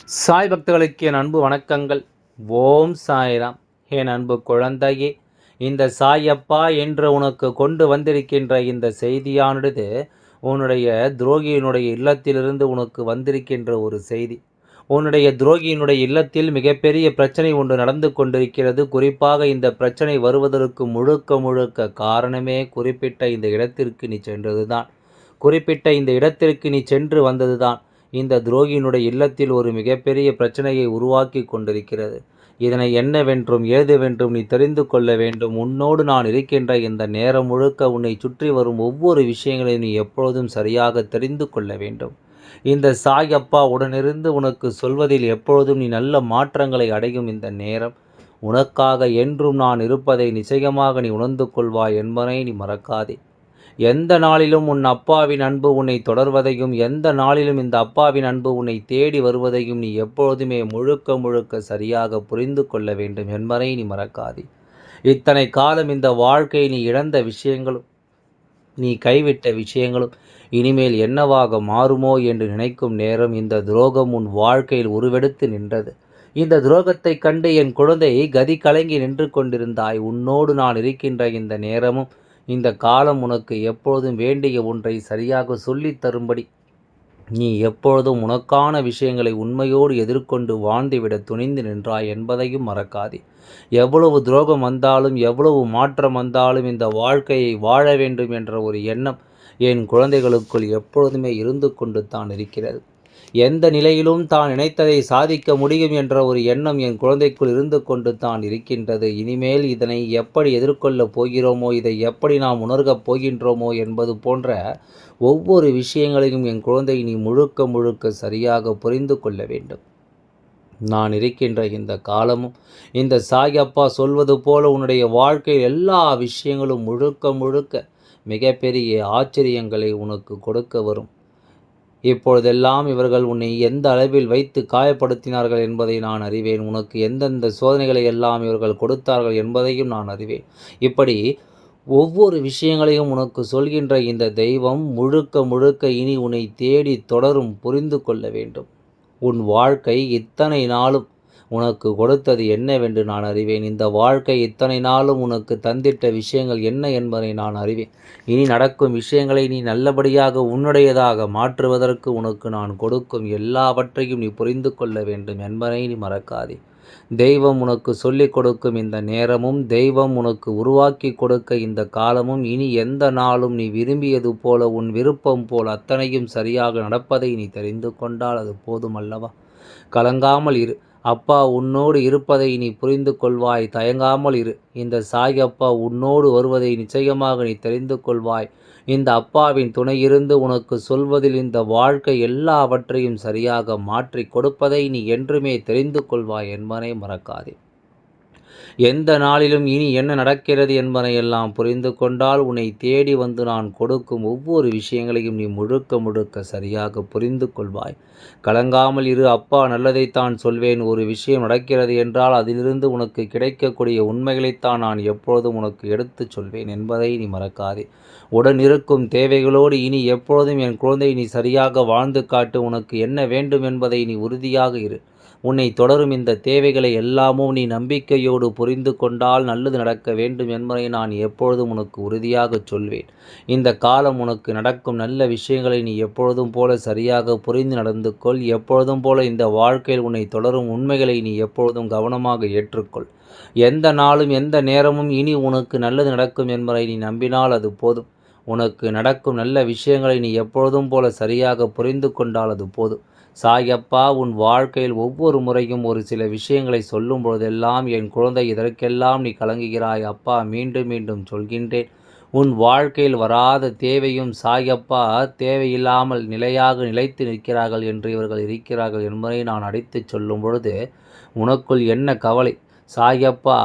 சாய் பக்தர்களுக்கு என் அன்பு வணக்கங்கள். ஓம் சாய்ராம். என் அன்பு குழந்தையே, இந்த சாயப்பா என்று உனக்கு கொண்டு வந்திருக்கின்ற இந்த செய்தியானது உன்னுடைய துரோகியினுடைய இல்லத்திலிருந்து உனக்கு வந்திருக்கின்ற ஒரு செய்தி. உன்னுடைய துரோகியினுடைய இல்லத்தில் மிகப்பெரிய பிரச்சனை ஒன்று நடந்து கொண்டிருக்கிறது. குறிப்பாக இந்த பிரச்சனை வருவதற்கு முழுக்க முழுக்க காரணமே குறிப்பிட்ட இந்த இடத்திற்கு நீ சென்றதுதான். குறிப்பிட்ட இந்த இடத்திற்கு நீ சென்று வந்ததுதான் இந்த துரோகியினுடைய இல்லத்தில் ஒரு மிகப்பெரிய பிரச்சனையை உருவாக்கி கொண்டிருக்கிறது. இதனை என்னவென்றும் ஏதுவென்றும் நீ தெரிந்து கொள்ள வேண்டும். உன்னோடு நான் இருக்கின்ற இந்த நேரம் முழுக்க உன்னை சுற்றி வரும் ஒவ்வொரு விஷயங்களையும் நீ எப்பொழுதும் சரியாக தெரிந்து கொள்ள வேண்டும். இந்த சாயப்பா உடனிருந்து உனக்கு சொல்வதில் எப்பொழுதும் நீ நல்ல மாற்றங்களை அடையும் இந்த நேரம். உனக்காக என்றும் நான் இருப்பதை நிச்சயமாக நீ உணர்ந்து கொள்வாய் என்பதை நீ மறக்காதே. எந்த நாளிலும் உன் அப்பாவின் அன்பு உன்னை தொடர்வதையும், எந்த நாளிலும் இந்த அப்பாவின் அன்பு உன்னை தேடி வருவதையும் நீ எப்பொழுதுமே முழுக்க முழுக்க சரியாக புரிந்து கொள்ள வேண்டும் என்பதை நீ மறக்காதே. இத்தனை காலம் இந்த வாழ்க்கை நீ இழந்த விஷயங்களும், நீ கைவிட்ட விஷயங்களும் இனிமேல் என்னவாக மாறுமோ என்று நினைக்கும் நேரம் இந்த துரோகம் உன் வாழ்க்கையில் உருவெடுத்து நின்றது. இந்த துரோகத்தை கண்டு என் குழந்தை கதி கலங்கி நின்று கொண்டிருந்தாய். உன்னோடு நான் இருக்கின்ற இந்த நேரமும் இந்த காலம் உனக்கு எப்பொழுதும் வேண்டிய ஒன்றை சரியாக சொல்லித் தரும்படி நீ எப்பொழுதும் உனக்கான விஷயங்களை உண்மையோடு எதிர்கொண்டு வாழ்ந்துவிட துணிந்து நின்றாய் என்பதையும் மறக்காதே. எவ்வளவு துரோகம் வந்தாலும், எவ்வளவு மாற்றம் வந்தாலும் இந்த வாழ்க்கையை வாழ வேண்டும் என்ற ஒரு எண்ணம் என் குழந்தைகளுக்குள் எப்பொழுதுமே இருந்து கொண்டு தான் இருக்கிறது. எந்த நிலையிலும் தான் நினைத்ததை சாதிக்க முடியும் என்ற ஒரு எண்ணம் என் குழந்தைக்குள் இருந்து கொண்டு தான் இருக்கின்றது. இனிமேல் இதனை எப்படி எதிர்கொள்ளப் போகிறோமோ, இதை எப்படி நாம் உணர்கப் போகின்றோமோ என்பது போன்ற ஒவ்வொரு விஷயங்களையும் என் குழந்தை நீ முழுக்க முழுக்க சரியாக புரிந்து கொள்ள வேண்டும். நான் இருக்கின்ற இந்த காலமும் இந்த சாயப்பா சொல்வது போல உன்னுடைய வாழ்க்கையில் எல்லா விஷயங்களும் முழுக்க முழுக்க மிகப்பெரிய ஆச்சரியங்களை உனக்கு கொடுக்க வரும். இப்பொழுதெல்லாம் இவர்கள் உன்னை எந்த அளவில் வைத்து காயப்படுத்தினார்கள் என்பதை நான் அறிவேன். உனக்கு எந்தெந்த சோதனைகளை எல்லாம் இவர்கள் கொடுத்தார்கள் என்பதையும் நான் அறிவேன். இப்படி ஒவ்வொரு விஷயங்களையும் உனக்கு சொல்கின்ற இந்த தெய்வம் முழுக்க முழுக்க இனி உன்னை தேடி தொடரும். புரிந்து கொள்ள வேண்டும். உன் வாழ்க்கை இத்தனை நாளும் உனக்கு கொடுத்தது என்னவென்று நான் அறிவேன். இந்த வாழ்க்கை இத்தனை நாளும் உனக்கு தந்திட்ட விஷயங்கள் என்ன என்பதை நான் அறிவேன். இனி நடக்கும் விஷயங்களை நீ நல்லபடியாக உன்னுடையதாக மாற்றுவதற்கு உனக்கு நான் கொடுக்கும் எல்லாவற்றையும் நீ புரிந்து கொள்ள வேண்டும் என்பதை நீ மறக்காதே. தெய்வம் உனக்கு சொல்லிக் கொடுக்கும் இந்த நேரமும், தெய்வம் உனக்கு உருவாக்கி கொடுக்க இந்த காலமும், இனி எந்த நாளும் நீ விரும்பியது போல உன் விருப்பம் போல் அத்தனையும் சரியாக நடப்பதை நீ தெரிந்து கொண்டால் அது போதும் அல்லவா? கலங்காமல் இரு. அப்பா உன்னோடு இருப்பதை நீ புரிந்து கொள்வாய். தயங்காமல் இரு. இந்த சாயப்பா உன்னோடு வருவதை நிச்சயமாக நீ தெரிந்து கொள்வாய். இந்த அப்பாவின் துணையிருந்து உனக்கு சொல்வதில் இந்த வாழ்க்கை எல்லாவற்றையும் சரியாக மாற்றி கொடுப்பதை நீ என்றுமே தெரிந்து கொள்வாய் என்பதை மறக்காதே. எந்த நாளிலும் இனி என்ன நடக்கிறது என்பதையெல்லாம் புரிந்து கொண்டால் உன்னை தேடி வந்து நான் கொடுக்கும் ஒவ்வொரு விஷயங்களையும் நீ முழுக்க முழுக்க சரியாக புரிந்து கொள்வாய். கலங்காமல் இரு. அப்பா நல்லதைத்தான் சொல்வேன். ஒரு விஷயம் நடக்கிறது என்றால் அதிலிருந்து உனக்கு கிடைக்கக்கூடிய உண்மைகளைத்தான் நான் எப்பொழுதும் உனக்கு எடுத்துச் சொல்வேன் என்பதை நீ மறக்காதே. உடன் இருக்கும் தேவைகளோடு இனி எப்பொழுதும் என் குழந்தை நீ சரியாக வாழ்ந்து காட்டு. உனக்கு என்ன வேண்டும் என்பதை நீ உறுதியாக இரு. உன்னை தொடரும் இந்த தேவைகளை எல்லாமும் நீ நம்பிக்கையோடு புரிந்து கொண்டால் நல்லது நடக்க வேண்டும் என்பதை நான் எப்பொழுதும் உனக்கு உறுதியாகச் சொல்வேன். இந்த காலம் உனக்கு நடக்கும் நல்ல விஷயங்களை நீ எப்பொழுதும் போல சரியாக புரிந்து நடந்து கொள். எப்பொழுதும் போல இந்த வாழ்க்கையில் உன்னை தொடரும் உண்மைகளை நீ எப்பொழுதும் கவனமாக ஏற்றுக்கொள். எந்த நாளும் எந்த நேரமும் இனி உனக்கு நல்லது நடக்கும் என்பதை நீ நம்பினால் அது போதும். உனக்கு நடக்கும் நல்ல விஷயங்களை நீ எப்பொழுதும் போல சரியாக புரிந்து கொண்டால் அது போதும். சாயப்பா உன் வாழ்க்கையில் ஒவ்வொரு முறையும் ஒரு சில விஷயங்களை சொல்லும் பொழுதெல்லாம் என் குழந்தை இதற்கெல்லாம் நீ கலங்குகிறாய். அப்பா மீண்டும் மீண்டும் சொல்கின்றேன். உன் வாழ்க்கையில் வராத தேவையும் சாயப்பா தேவையில்லாமல் நிலையாக நிலைத்து நிற்கிறார்கள் என்று இவர்கள் இருக்கிறார்கள் என்பதை நான் அடித்துச் சொல்லும் பொழுது உனக்குள் என்ன கவலை? சாயப்பா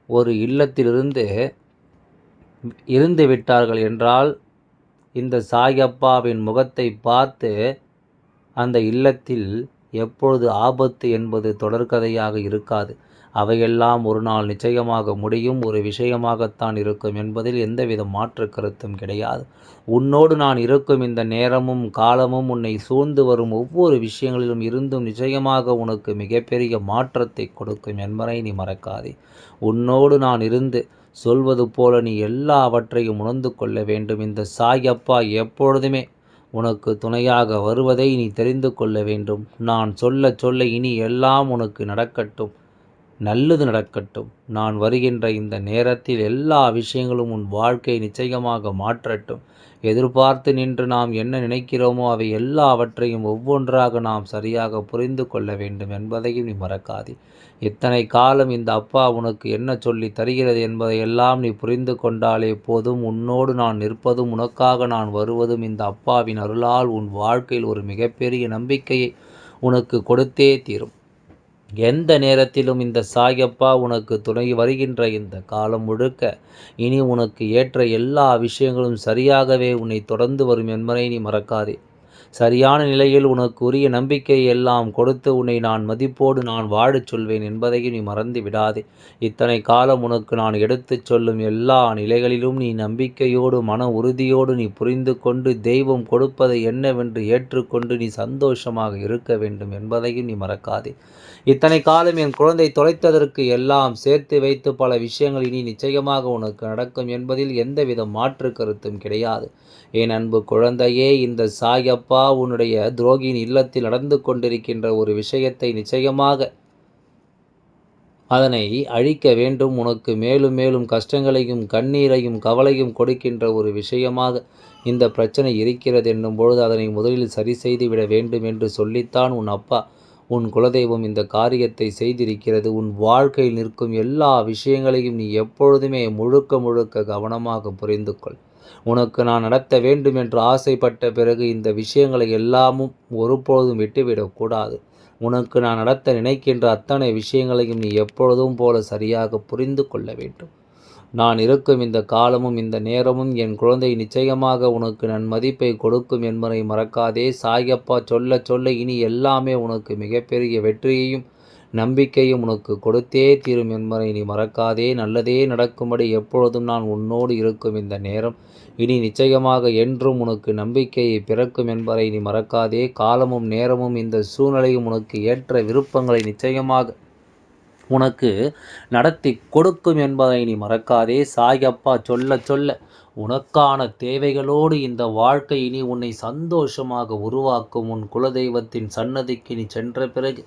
ஒரு இல்லத்திலிருந்து இருந்து விட்டார்கள் என்றால் இந்த சாயப்பாவின் முகத்தை பார்த்து அந்த இல்லத்தில் எப்பொழுது ஆபத்து என்பது தொடர்கதையாக இருக்காது. அவையெல்லாம் ஒரு நாள் நிச்சயமாக முடியும், ஒரு விஷயமாகத்தான் இருக்கும் என்பதில் எந்தவித மாற்று கருத்தும் கிடையாது. உன்னோடு நான் இருக்கும் இந்த நேரமும் காலமும் உன்னை சூழ்ந்து வரும் ஒவ்வொரு விஷயங்களிலும் இருந்தும் நிச்சயமாக உனக்கு மிகப்பெரிய மாற்றத்தை கொடுக்கும் என்பதை நீ மறக்காதே. உன்னோடு நான் இருந்து சொல்வது போல நீ எல்லாவற்றையும் உணர்ந்து கொள்ள வேண்டும். இந்த சாயப்பா எப்பொழுதுமே உனக்கு துணையாக வருவதை நீ தெரிந்து கொள்ள வேண்டும். நான் சொல்ல சொல்ல இனி எல்லாம் உனக்கு நடக்கட்டும், நல்லது நடக்கட்டும். நான் வருகின்ற இந்த நேரத்தில் எல்லா விஷயங்களும் உன் வாழ்க்கை நிச்சயமாக மாற்றட்டும். எதிர்பார்த்து நின்று நாம் என்ன நினைக்கிறோமோ அவை எல்லாவற்றையும் ஒவ்வொன்றாக நாம் சரியாக புரிந்து கொள்ள வேண்டும் என்பதையும் நீ மறக்காதே. இத்தனை காலம் இந்த அப்பா உனக்கு என்ன சொல்லி தருகிறது என்பதை எல்லாம் நீ புரிந்து கொண்டாலே போதும். உன்னோடு நான் நிற்பதும் உனக்காக நான் வருவதும் இந்த அப்பாவின் அருளால் உன் வாழ்க்கையில் ஒரு மிகப்பெரிய நம்பிக்கையை உனக்கு கொடுத்தே தீரும். எந்த நேரத்திலும் இந்த சாயப்பா உனக்கு துணை வருகின்ற இந்த காலம் முழுக்க இனி உனக்கு ஏற்ற எல்லா விஷயங்களும் சரியாகவே உன்னை தொடர்ந்து வரும் என்பதை நீ மறக்காதே. சரியான நிலையில் உனக்கு உரிய நம்பிக்கையை எல்லாம் கொடுத்து உன்னை நான் மதிப்போடு நான் வாழச் சொல்வேன் என்பதையும் நீ மறந்து விடாதே. இத்தனை காலம் உனக்கு நான் எடுத்துச் சொல்லும் எல்லா நிலைகளிலும் நீ நம்பிக்கையோடு மன உறுதியோடு நீ புரிந்து கொண்டு தெய்வம் கொடுப்பதை என்னவென்று ஏற்றுக்கொண்டு நீ சந்தோஷமாக இருக்க வேண்டும் என்பதையும் நீ மறக்காதே. இத்தனை காலம் என் குழந்தை தொலைத்ததற்கு எல்லாம் சேர்த்து வைத்து பல விஷயங்கள் இனி நிச்சயமாக உனக்கு நடக்கும் என்பதில் எந்தவித மாற்று கருத்தும் கிடையாது. என் அன்பு குழந்தையே, இந்த சாயப்பா உன்னுடைய துரோகியின் இல்லத்தில் நடந்து கொண்டிருக்கின்ற ஒரு விஷயத்தை நிச்சயமாக அதனை அழிக்க வேண்டும். உனக்கு மேலும் மேலும் கஷ்டங்களையும் கண்ணீரையும் கவலையும் கொடுக்கின்ற ஒரு விஷயமாக இந்த பிரச்சனை இருக்கிறது என்னும் பொழுது அதனை முதலில் சரி செய்து விட வேண்டும் என்று சொல்லித்தான் உன் அப்பா உன் குலதெய்வம் இந்த காரியத்தை செய்திருக்கிறது. உன் வாழ்க்கையில் நிற்கும் எல்லா விஷயங்களையும் நீ எப்பொழுதுமே முழுக்க முழுக்க கவனமாக புரிந்து கொள். உனக்கு நான் நடத்த வேண்டும் என்று ஆசைப்பட்ட பிறகு இந்த விஷயங்களை எல்லாமும் ஒருபொழுதும் விட்டுவிடக்கூடாது. உனக்கு நான் நடத்த நினைக்கின்ற அத்தனை விஷயங்களையும் நீ எப்பொழுதும் போல சரியாக புரிந்து கொள்ள வேண்டும். நான் இருக்கும் இந்த காலமும் இந்த நேரமும் என் குழந்தை நிச்சயமாக உனக்கு நன்மதிப்பை கொடுக்கும் என்பதை மறக்காதே. சாயப்பா சொல்ல சொல்ல இனி எல்லாமே உனக்கு மிகப்பெரிய வெற்றியையும் நம்பிக்கையும் உனக்கு கொடுத்தே தீரும் என்பதை நீ மறக்காதே. நல்லதே நடக்கும்படி எப்பொழுதும் நான் உன்னோடு இருக்கும் இந்த நேரம் இனி நிச்சயமாக என்றும் உனக்கு நம்பிக்கையை பிறக்கும் என்பதை நீ மறக்காதே. காலமும் நேரமும் இந்த சூழ்நிலையும் உனக்கு ஏற்ற விருப்பங்களை நிச்சயமாக உனக்கு நடத்தி கொடுக்கும் என்பதை நீ மறக்காதே. சாயப்பா சொல்ல சொல்ல உனக்கான தேவைகளோடு இந்த வாழ்க்கை இனி உன்னை சந்தோஷமாக உருவாக்கும். உன் குலதெய்வத்தின் சன்னதிக்கு நீ சென்ற பிறகு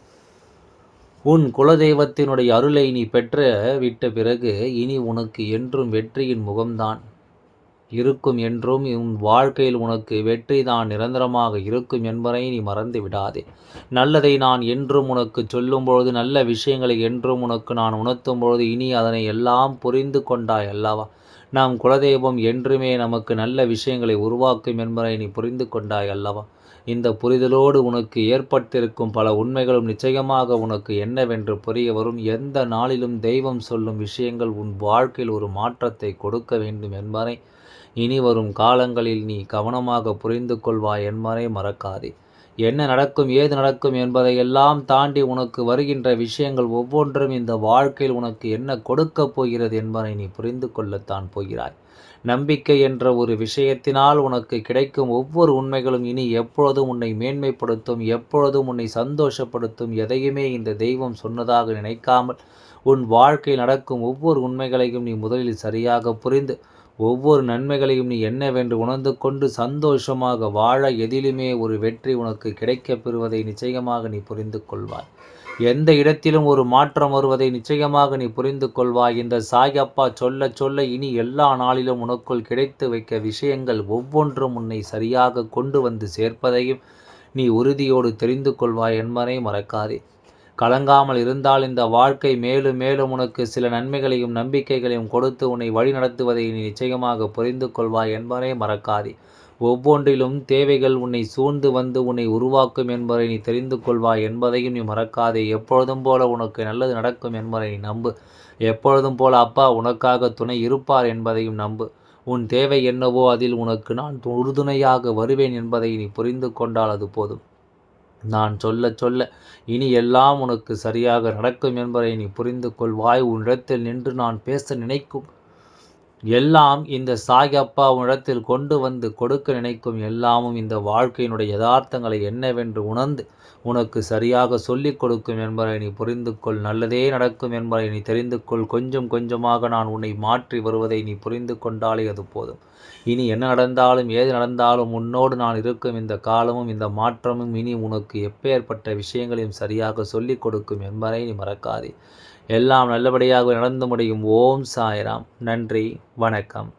உன் குலதெய்வத்தினுடைய அருளை நீ பெற்ற விட்ட பிறகு இனி உனக்கு என்றும் வெற்றியின் முகம்தான் இருக்கும். என்றும் உன் வாழ்க்கையில் உனக்கு வெற்றி தான் நிரந்தரமாக இருக்கும் என்பதை நீ மறந்து விடாதே. நல்லதை நான் என்றும் உனக்கு சொல்லும் பொழுது, நல்ல விஷயங்களை என்றும் உனக்கு நான் உணர்த்தும் பொழுது இனி அதனை எல்லாம் புரிந்து கொண்டாய் அல்லவா? நம் குலதெய்வம் என்றுமே நமக்கு நல்ல விஷயங்களை உருவாக்கும் என்பதை நீ புரிந்து கொண்டாய் அல்லவா? இந்த புரிதலோடு உனக்கு ஏற்பட்டிருக்கும் பல உண்மைகளும் நிச்சயமாக உனக்கு என்னவென்று புரிய வரும். எந்த நாளிலும் தெய்வம் சொல்லும் விஷயங்கள் உன் வாழ்க்கையில் ஒரு மாற்றத்தை கொடுக்க வேண்டும் என்பதை இனி வரும் காலங்களில் நீ கவனமாக புரிந்து கொள்வாய் என்பதை மறக்காதே. என்ன நடக்கும் ஏது நடக்கும் என்பதையெல்லாம் தாண்டி உனக்கு வருகின்ற விஷயங்கள் ஒவ்வொன்றும் இந்த வாழ்க்கையில் உனக்கு என்ன கொடுக்கப் போகிறது என்பதை நீ புரிந்து கொள்ளத்தான் போகிறாய். நம்பிக்கை என்ற ஒரு விஷயத்தினால் உனக்கு கிடைக்கும் ஒவ்வொரு உண்மைகளும் இனி எப்பொழுதும் உன்னை மேன்மைப்படுத்தும், எப்பொழுதும் உன்னை சந்தோஷப்படுத்தும். எதையுமே இந்த தெய்வம் சொன்னதாக நினைக்காமல் உன் வாழ்க்கையில் நடக்கும் ஒவ்வொரு உண்மைகளையும் நீ முதலில் சரியாக புரிந்து ஒவ்வொரு நன்மைகளையும் நீ என்னவென்று உணர்ந்து கொண்டு சந்தோஷமாக வாழ எதிலுமே ஒரு வெற்றி உனக்கு கிடைக்கப் பெறுவதை நிச்சயமாக நீ புரிந்து கொள்வாய். எந்த இடத்திலும் ஒரு மாற்றம் வருவதை நிச்சயமாக நீ புரிந்து கொள்வாய். இந்த சாயப்பா சொல்ல சொல்ல இனி எல்லா நாளிலும் உனக்குள் கிடைத்து வைக்க விஷயங்கள் ஒவ்வொன்றும் உன்னை சரியாக கொண்டு வந்து சேர்ப்பதையும் நீ உறுதியோடு தெரிந்து கொள்வாய் என்பதை மறக்காதே. கலங்காமல் இருந்தால் இந்த வாழ்க்கை மேலும் மேலும் உனக்கு சில நன்மைகளையும் நம்பிக்கைகளையும் கொடுத்து உன்னை வழி நடத்துவதை நீ நிச்சயமாக புரிந்து கொள்வாய் என்பதை மறக்காதே. ஒவ்வொன்றிலும் தேவைகள் உன்னை சூழ்ந்து வந்து உன்னை உருவாக்கும் என்பதை நீ தெரிந்து கொள்வாய் என்பதையும் நீ மறக்காதே. எப்பொழுதும் போல உனக்கு நல்லது நடக்கும் என்பதை நீ நம்பு. எப்பொழுதும் போல அப்பா உனக்காக துணை இருப்பார் என்பதையும் நம்பு. உன் தேவை என்னவோ அதில் உனக்கு நான் உறுதுணையாக வருவேன் என்பதை நீ புரிந்து கொண்டால் அது போதும். நான் சொல்ல சொல்ல இனி எல்லாம் உனக்கு சரியாக நடக்கும் என்பதை நீ புரிந்து கொள்வாய். உன்னிடத்தில் நின்று நான் பேச நினைக்கும் எல்லாம் இந்த சாயப்பா உன்னிடத்தில் கொண்டு வந்து கொடுக்க நினைக்கும் எல்லாமும் இந்த வாழ்க்கையினுடைய யதார்த்தங்களை என்னவென்று உணர்ந்து உனக்கு சரியாக சொல்லிக் கொடுக்கும் என்பதை நீ புரிந்து கொள். நல்லதே நடக்கும் என்பதை நீ தெரிந்து கொள். கொஞ்சம் கொஞ்சமாக நான் உன்னை மாற்றி வருவதை நீ புரிந்து கொண்டாலே அது போதும். இனி என்ன நடந்தாலும் ஏது நடந்தாலும் உன்னோடு நான் இருக்கும் இந்த காலமும் இந்த மாற்றமும் இனி உனக்கு எப்பேற்பட்ட விஷயங்களையும் சரியாக சொல்லிக் கொடுக்கும் என்பதை நீ மறக்காதே. எல்லாம் நல்லபடியாக நடந்து முடியும். ஓம் சாய்ராம். நன்றி, வணக்கம்.